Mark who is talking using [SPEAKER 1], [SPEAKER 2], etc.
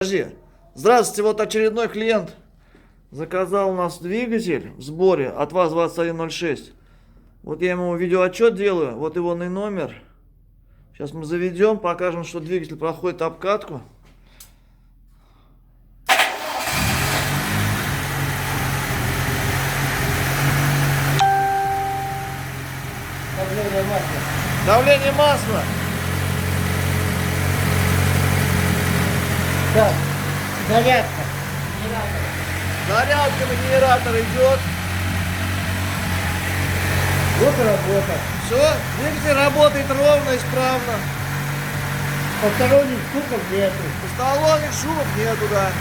[SPEAKER 1] Подожди. Здравствуйте, вот очередной клиент заказал у нас двигатель в сборе от вас 2106. Вот я ему видеоотчет делаю, вот его номер. Сейчас мы заведем, покажем, что двигатель проходит обкатку.
[SPEAKER 2] Давление масла.
[SPEAKER 1] Давление масла.
[SPEAKER 2] Так, зарядка.
[SPEAKER 1] Зарядка на генератор идет.
[SPEAKER 2] Вот работа.
[SPEAKER 1] Все, двигатель работает ровно, исправно.
[SPEAKER 2] Посторонних стуков нету.
[SPEAKER 1] Посторонних шумов нету, да.